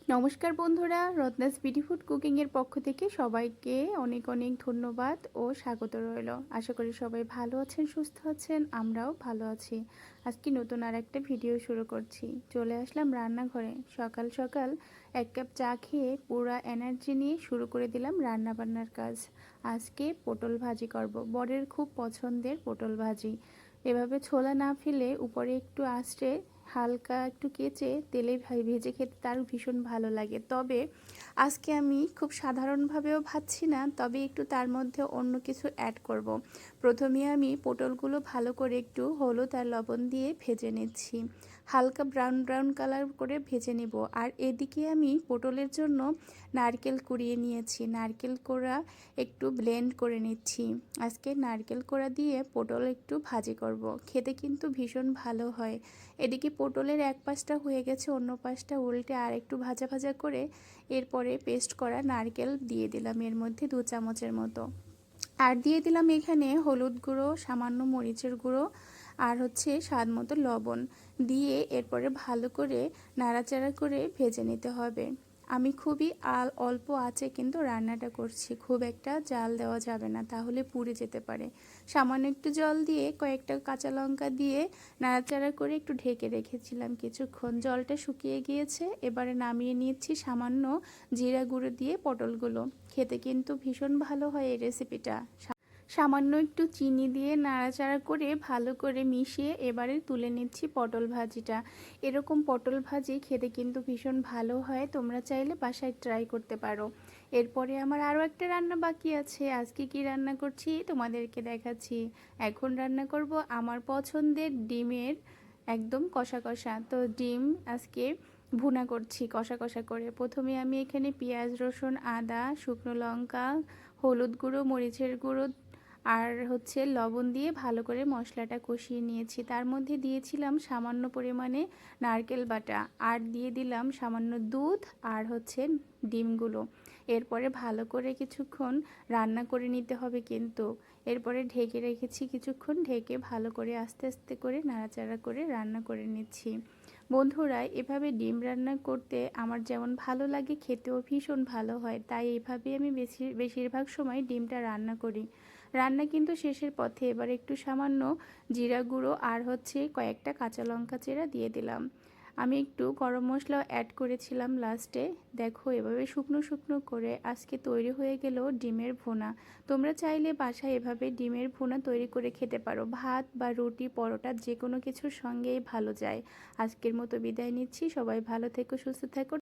নমস্কার বন্ধুরা, Ratna's BD food কুকিংয়ের পক্ষ থেকে সবাইকে অনেক অনেক ধন্যবাদ ও স্বাগত রইল। আশা করি সবাই ভালো আছেন, সুস্থ আছেন, আমরাও ভালো আছি। আজকে নতুন আর একটা ভিডিও শুরু করছি। চলে আসলাম রান্নাঘরে। সকাল সকাল এক কাপ চা খেয়ে পুরা এনার্জি নিয়ে শুরু করে দিলাম রান্নাবান্নার কাজ। আজকে পটল ভাজি করব, বরের খুব পছন্দের পটল ভাজি। এভাবে ছোলা না ফেলে উপরে একটু আঁচড়ে হালকা একটু কেচে তেলে ভেজে খেতে তার ভীষণ ভালো লাগে। তবে আজকে আমি খুব সাধারণভাবেও ভাজছি না, তবে একটু তার মধ্যে অন্য কিছু অ্যাড করব। প্রথমে আমি পটলগুলো ভালো করে একটু হলুদ আর লবণ দিয়ে ভেজে নিচ্ছি, হালকা ব্রাউন ব্রাউন কালার করে ভেজে নেব। আর এদিকে আমি পটলের জন্য নারকেল কুড়িয়ে নিয়েছি, নারকেল কোড়া একটু ব্লেন্ড করে নিচ্ছি। আজকে নারকেল কোড়া দিয়ে পটল একটু ভাজি করব, খেতে কিন্তু ভীষণ ভালো হয়। এদিকে পটলের এক পাশটা হয়ে গেছে, অন্য পাশটা উল্টে আর একটু ভাজা ভাজা করে এরপরে পেস্ট করা নারকেল দিয়ে দিলাম এর মধ্যে 2 চামচের মতো। আর দিয়ে দিলাম এখানে হলুদ গুঁড়ো, সামান্য মরিচের গুঁড়ো আর স্বাদ মতো লবণ দিয়ে এরপরে ভালো করে নাড়াচাড়া করে ভেজে নিতে হবে। আমি খুবই অল্প আঁচে কিন্তু রান্নাটা করছি, খুব একটা জাল দেওয়া যাবে না, তাহলে পুড়ে যেতে পারে। সামান্য একটু জল দিয়ে কয়েকটা কাঁচা লঙ্কা দিয়ে নাড়াচাড়া করে একটু ঢেকে রেখেছিলাম কিছুক্ষণ। জলটা শুকিয়ে গিয়েছে, এবারে নামিয়ে নিচ্ছি সামান্য জিরা গুঁড়ো দিয়ে পটলগুলো। খেতে কিন্তু ভীষণ ভালো হয় এই রেসিপিটা। সামান্য একটু চিনি দিয়ে নাড়াচাড়া করে ভালো করে মিশিয়ে এবারে তুলে নিচ্ছি পটল ভাজিটা। এরকম পটল ভাজি খেতে কিন্তু ভীষণ ভালো হয়, তোমরা চাইলে বাসায় ট্রাই করতে পারো। এরপরে আমার আরও একটা রান্না বাকি আছে। আজকে কি রান্না করছি তোমাদেরকে দেখাচ্ছি। এখন রান্না করব আমার পছন্দের ডিমের একদম কষা কষা। তো ডিম আজকে ভুনা করছি কষা কষা করে। প্রথমে আমি এখানে পেঁয়াজ, রসুন, আদা, শুকনো লঙ্কা, হলুদ গুঁড়ো, মরিচের গুঁড়ো আর লবণ দিয়ে ভালো করে মশলাটা কষিয়ে নিয়েছি। তার মধ্যে দিয়েছিলাম সামান্য পরিমাণে নারকেল বাটা আর দিয়ে দিলাম সামান্য দুধ আর ডিমগুলো। এরপরে ভালো করে কিছুক্ষণ রান্না করে নিতে হবে কিন্তু। এরপরে ঢেকে রেখেছি কিছুক্ষণ, ঢেকে ভালো করে আস্তে আস্তে করে নাড়াচাড়া করে রান্না করে নিচ্ছি। বন্ধুরা, এভাবে ডিম রান্না করতে আমার যেমন ভালো লাগে, খেতেও ভীষণ ভালো হয়, তাই এইভাবে আমি বেশিরভাগ সময় ডিমটা রান্না করি। রান্না কিন্তু শেষের পথে এবার একটু সামান্য জিরা গুঁড়ো আর কয়েকটা কাঁচা লঙ্কা চেরা দিয়ে দিলাম। আমি একটু গরম মশলাও অ্যাড করেছিলাম লাস্টে। দেখো এভাবে শুকনো শুকনো করে আজকে তৈরি হয়ে গেল ডিমের ভুনা। তোমরা চাইলে বাসায় এভাবে ডিমের ভুনা তৈরি করে খেতে পারো, ভাত বা রুটি, পরোটা যে কোনো কিছুর সঙ্গেই ভালো যায়। আজকের মতো বিদায় নিচ্ছি, সবাই ভালো থেকো, সুস্থ থেকো।